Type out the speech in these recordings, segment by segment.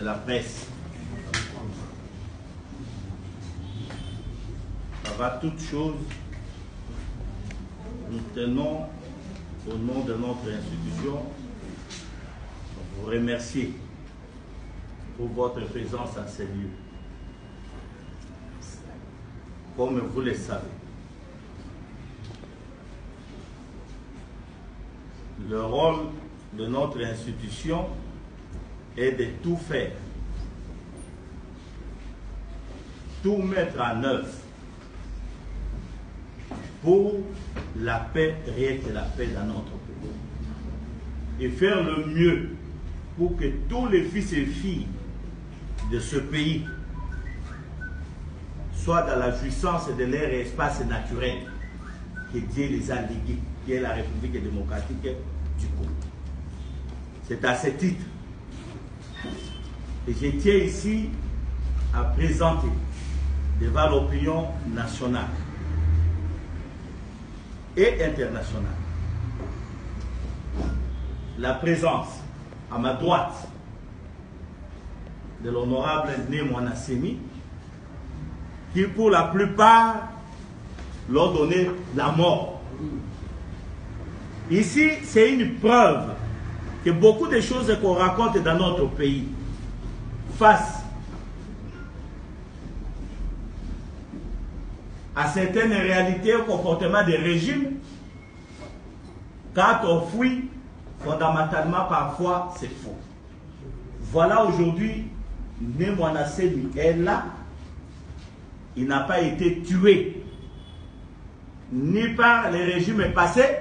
de la presse. Avant toute chose, nous tenons, au nom de notre institution, à vous remercier pour votre présence à ces lieux. Comme vous le savez, le rôle de notre institution est de tout faire, tout mettre en œuvre pour la paix réelle et la paix dans notre pays. Et faire le mieux pour que tous les fils et filles de ce pays soient dans la jouissance de leur espace naturel que Dieu les a légués, qui est la République démocratique du Congo. C'est à ce titre que je tiens ici à présenter devant l'opinion nationale et internationale la présence à ma droite de l'honorable Né Mwanasemi, qui pour la plupart leur donné la mort. Ici, c'est une preuve que beaucoup de choses qu'on raconte dans notre pays face à certaines réalités au comportement des régimes, quand on fuit, fondamentalement parfois c'est faux. Voilà aujourd'hui, Né Mwanasemi est là, il n'a pas été tué ni par les régimes passés,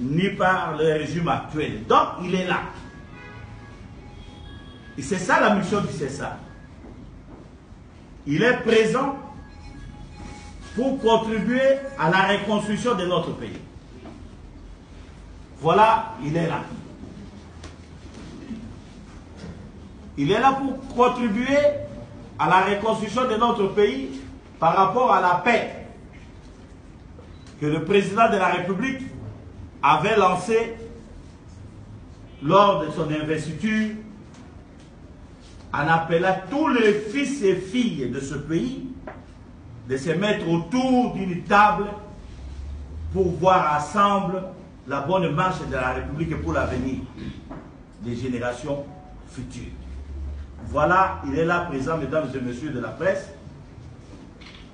ni par le régime actuel. Donc, il est là. Et c'est ça la mission du CESA. Il est présent pour contribuer à la reconstruction de notre pays. Voilà, il est là. Il est là pour contribuer à la reconstruction de notre pays par rapport à la paix que le président de la République avait lancée lors de son investiture en appelant tous les fils et filles de ce pays de se mettre autour d'une table pour voir ensemble la bonne marche de la République pour l'avenir des générations futures. Voilà, il est là présent, mesdames et messieurs de la presse.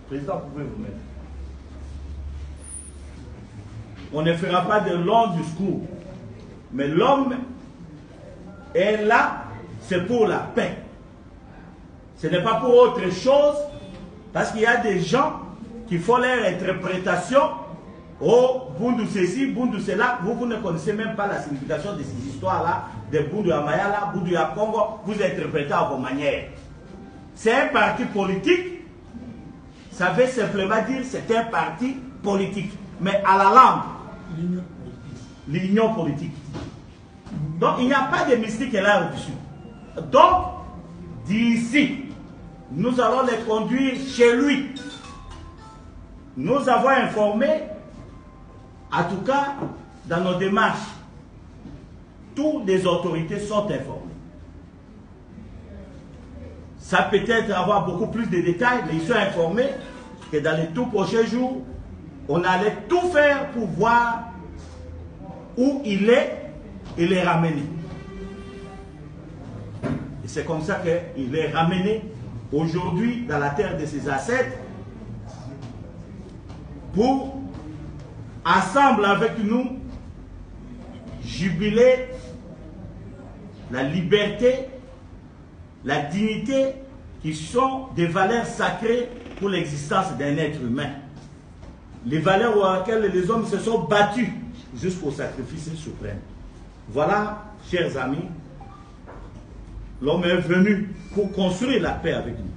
Président, vous pouvez vous mettre. On ne fera pas de longs discours, mais l'homme est là, c'est pour la paix. Ce n'est pas pour autre chose, parce qu'il y a des gens qui font leur interprétation. Oh, Bundu ceci, Bundu cela. Vous ne connaissez même pas la signification de ces histoires-là, de Bundu à Mayala, Bundu à Congo. Vous interprétez à vos manières. C'est un parti politique. Ça veut simplement dire c'est un parti politique. Mais à la langue, l'union politique. Donc il n'y a pas de mystique là au-dessus. Donc, d'ici, nous allons les conduire chez lui. Nous avons informé, en tout cas, dans nos démarches, toutes les autorités sont informées. Ça peut-être avoir beaucoup plus de détails, mais ils sont informés que dans les tout prochains jours, on allait tout faire pour voir où il est et les ramener. Et c'est comme ça qu'il est ramené aujourd'hui dans la terre de ses ancêtres pour, ensemble avec nous, jubiler la liberté, la dignité qui sont des valeurs sacrées pour l'existence d'un être humain. Les valeurs pour lesquelles les hommes se sont battus jusqu'au sacrifice suprême. Voilà, chers amis, l'homme est venu pour construire la paix avec nous.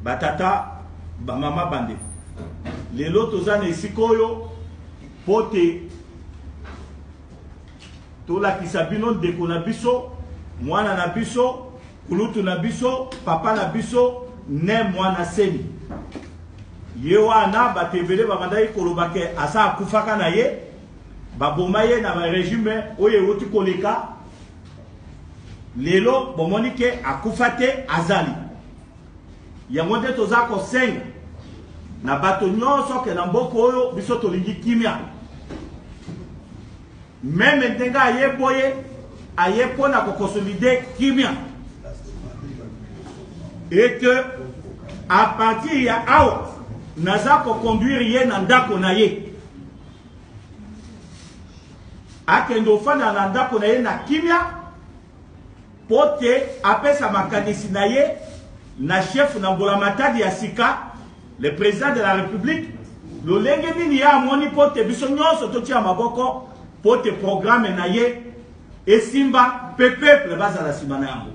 Batata, Bamama Bande. Les lotos ane sikoyo, pote, tout la kisabino de konabiso, mwana nabiso, kulutu nabiso, papa nabiso, ne mwana seni. Yewana batebele babandai kolobake asa akufaka na ye, babomaye na régime oye oti koleka, lelo bomoni ke akufate azali yango nde toza kosenga na bato nyonso ke na mboka oyo biso tolingi kimia meme ndenge aye boye aye mpona kokonsolide kimia et que à partir ya awa naza koconduire ye na ndako na ye akende ofanda na ndako na ye na kimia po te apesa makanisi na ye na chef na mbulamatadi ya sika le président de la république lolenge nini ye amoni po te biso nyonso totia maboko po te programme na ye esimba pe peuple bazala nsima na yango.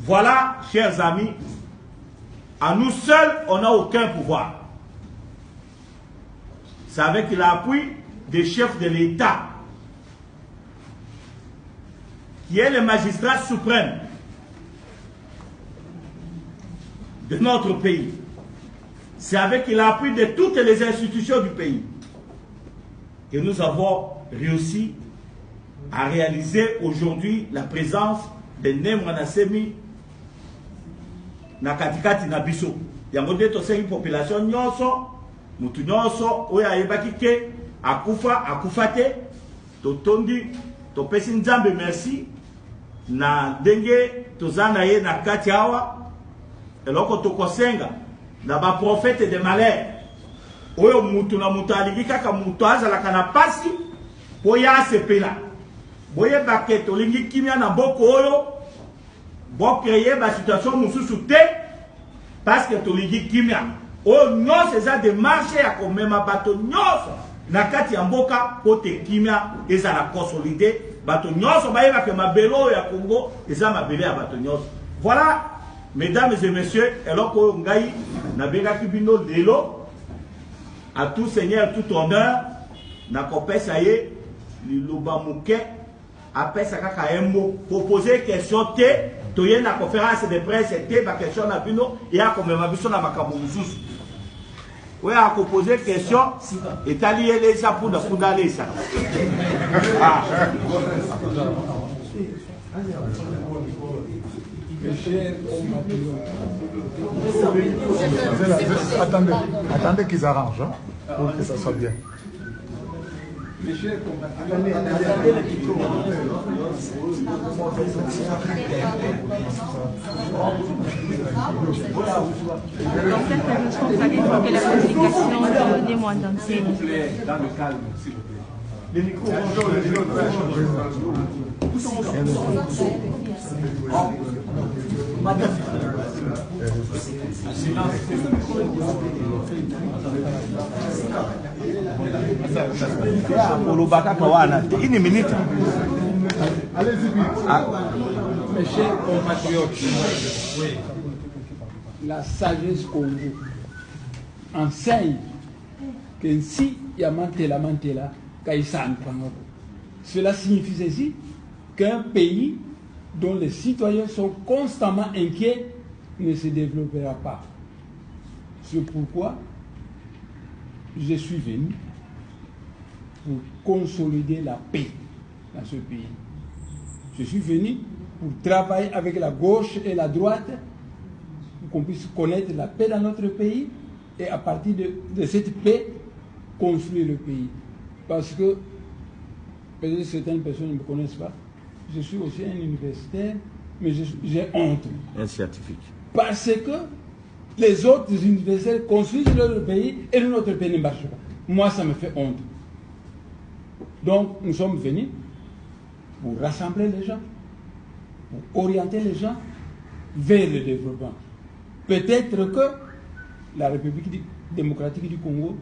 Voilà, chers amis, à nous seuls on n'a aucun pouvoir. C'est avec l'appui des chefs de l'État qui est le magistrat suprême de notre pays. C'est avec l'appui de toutes les institutions du pays que nous avons réussi à réaliser aujourd'hui la présence de Nemra Semi na katikati na biso. Yango nde tosengi population nyonso, mutu nyonso oyo ayebaki ke akufa te, totondi topesi Nzambe merci na ndenge tozana ye na kati awa eloko tokosenga na ba prophète de malheur oyo mutu na mutu alingi kaka mutu azalaka na pasi po ya sepela boye bake tolingi kimia na mboko oyo bo créer ba situation mususu te parce que tolingi kimia oyo nyonso eza démarche ya komema bato nyonso na kati ya mboka po te kimia ezala consolidé bato nyonso bayebaka mabelo ya Congo eza mabele ya bato nyonso. Voilà, mesdames et messieurs, eloko ngai na bengaki bino lelo à tout seigneur tout honneur na kopesa ye liloba muke apesa kaka embo pour poser question te toye na conférence de presse te ba question na bino ya komema biso na makambo mususu ouais à poser question etali ele sa punda punda lesa ah attendez qu'ils arrangent hein, pour que ça soit bien. Dans certaines choses, ça dépend que la communication de moins d'anciens. Dans le calme, s'il vous plaît. Les micros, une minute. Mes chers compatriotes, la sagesse Congo enseigne que si il y a mantela, cela signifie ceci qu'un pays dont les citoyens sont constamment inquiets ne se développera pas. C'est pourquoi je suis venu pour consolider la paix dans ce pays. Je suis venu pour travailler avec la gauche et la droite pour qu'on puisse connaître la paix dans notre pays et à partir de cette paix, construire le pays. Parce que, peut-être certaines personnes ne me connaissent pas, je suis aussi un universitaire, mais j'ai honte. Un scientifique. Parce que les autres universitaires construisent leur pays et notre pays ne marche pas. Moi, ça me fait honte. Donc, nous sommes venus pour rassembler les gens, pour orienter les gens vers le développement. Peut-être que la République démocratique du Congo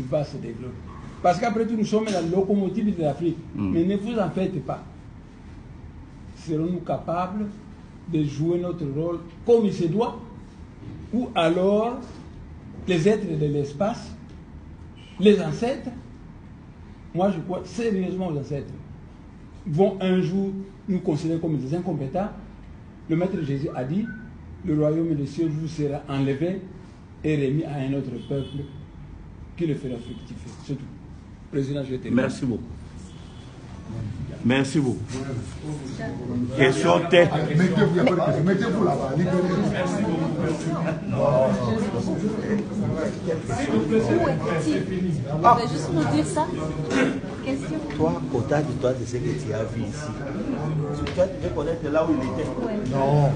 va se développer. Parce qu'après tout, nous sommes la locomotive de l'Afrique. Mais ne vous en faites pas. Serons-nous capables de jouer notre rôle comme il se doit? Ou alors, les êtres de l'espace, les ancêtres, moi je crois sérieusement aux ancêtres, vont un jour nous considérer comme des incompétents. Le Maître Jésus a dit, le royaume des cieux vous sera enlevé et remis à un autre peuple qui le fera fructifier. C'est tout. Président, je termine. Merci beaucoup. Merci beaucoup. Question tête. Mettez-vous là-bas. Ah. Juste nous dire ça. Question. Toi, au-delà de toi, de ce que tu as vu ici, tu devais connaître là où il était. Non.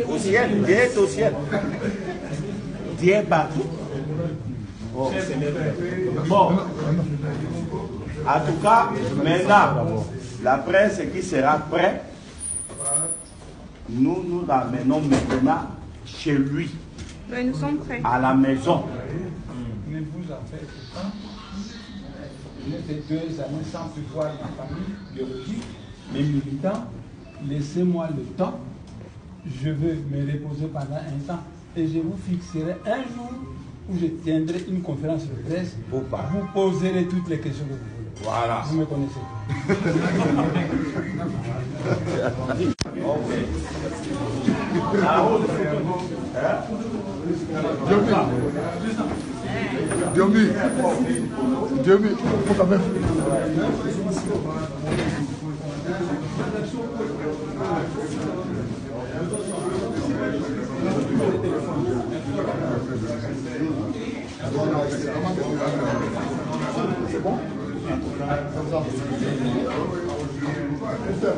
Au ciel, Dieu est au ciel. Dieu est partout. Bon. En tout cas, maintenant, la presse qui sera prête, nous l'amenons maintenant chez lui. Oui, nous sommes prêts. À la maison. Ne vous en faites pas. J'ai fait 2 années sans pouvoir ma famille biologique, mes militants. Laissez-moi le temps. Je veux me reposer pendant un temps et je vous fixerai un jour où je tiendrai une conférence de presse. Vous poserez toutes les questions que vous voulez. Voilà. Vous me connaissez. Diomi, faut quand même. C'est bon? C'est